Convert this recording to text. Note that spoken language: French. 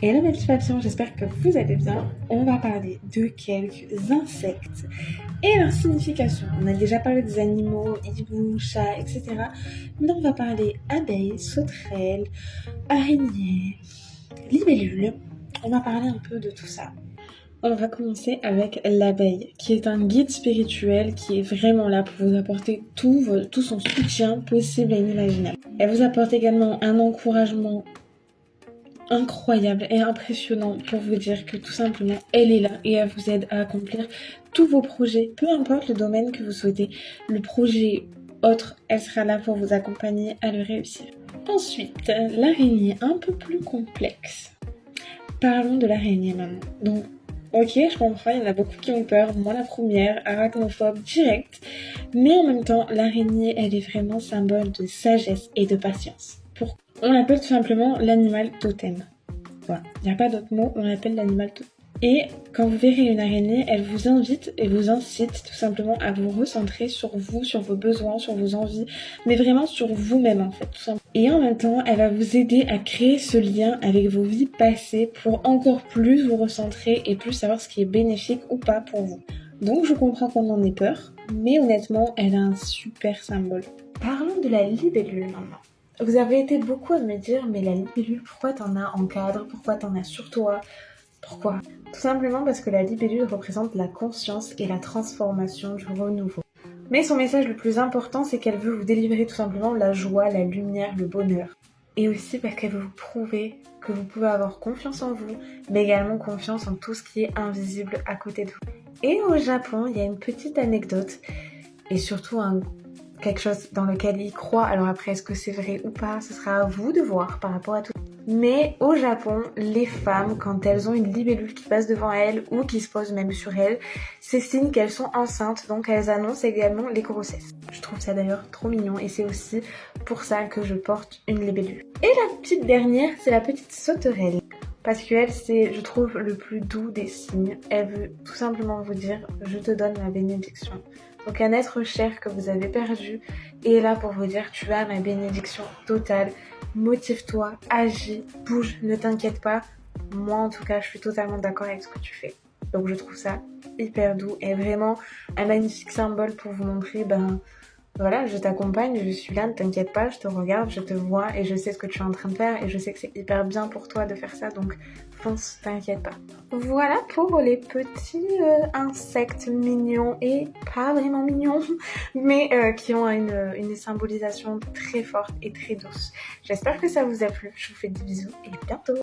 Hello mes petits papillons, j'espère que vous allez bien. On va parler de quelques insectes et leur signification. On a déjà parlé des animaux, hiboux, chats, etc. Maintenant on va parler abeilles, sauterelles, araignées, libellules. On va parler un peu de tout ça. On va commencer avec l'abeille, qui est un guide spirituel qui est vraiment là pour vous apporter tout son soutien possible et inimaginable. Elle vous apporte également un encouragement incroyable et impressionnant pour vous dire que tout simplement elle est là et elle vous aide à accomplir tous vos projets, peu importe le domaine que vous souhaitez, le projet autre, elle sera là pour vous accompagner à le réussir. Ensuite, l'araignée un peu plus complexe. Parlons de l'araignée maintenant. Donc, ok, je comprends, il y en a beaucoup qui ont peur, moi la première, arachnophobe direct, mais en même temps, l'araignée, elle est vraiment symbole de sagesse et de patience. On l'appelle tout simplement l'animal totem. Voilà, il n'y a pas d'autre mot, on l'appelle l'animal totem. Et quand vous verrez une araignée, elle vous invite et vous incite tout simplement à vous recentrer sur vous, sur vos besoins, sur vos envies, mais vraiment sur vous-même en fait, tout simplement. Et en même temps, elle va vous aider à créer ce lien avec vos vies passées pour encore plus vous recentrer et plus savoir ce qui est bénéfique ou pas pour vous. Donc je comprends qu'on en ait peur, mais honnêtement, elle a un super symbole. Parlons de la libellule maintenant. Vous avez été beaucoup à me dire, mais la libellule, pourquoi t'en as en cadre? Pourquoi t'en as sur toi? Pourquoi? Tout simplement parce que la libellule représente la conscience et la transformation du renouveau. Mais son message le plus important, c'est qu'elle veut vous délivrer tout simplement la joie, la lumière, le bonheur. Et aussi parce qu'elle veut vous prouver que vous pouvez avoir confiance en vous, mais également confiance en tout ce qui est invisible à côté de vous. Et au Japon, il y a une petite anecdote, et surtout quelque chose dans lequel ils croient. Alors après, est-ce que c'est vrai ou pas, ce sera à vous de voir par rapport à tout. Mais au Japon, les femmes, quand elles ont une libellule qui passe devant elles ou qui se pose même sur elles, c'est signe qu'elles sont enceintes, donc elles annoncent également les grossesses. Je trouve ça d'ailleurs trop mignon et c'est aussi pour ça que je porte une libellule. Et la petite dernière, c'est la petite sauterelle. Parce qu'elle, c'est, je trouve, le plus doux des signes. Elle veut tout simplement vous dire, je te donne ma bénédiction. Donc un être cher que vous avez perdu est là pour vous dire, tu as ma bénédiction totale. Motive-toi, agis, bouge, ne t'inquiète pas. Moi en tout cas, je suis totalement d'accord avec ce que tu fais. Donc je trouve ça hyper doux et vraiment un magnifique symbole pour vous montrer, voilà, je t'accompagne, je suis là, ne t'inquiète pas, je te regarde, je te vois et je sais ce que tu es en train de faire et je sais que c'est hyper bien pour toi de faire ça, donc fonce, t'inquiète pas. Voilà pour les petits insectes mignons et pas vraiment mignons, mais qui ont une symbolisation très forte et très douce. J'espère que ça vous a plu, je vous fais des bisous et à bientôt.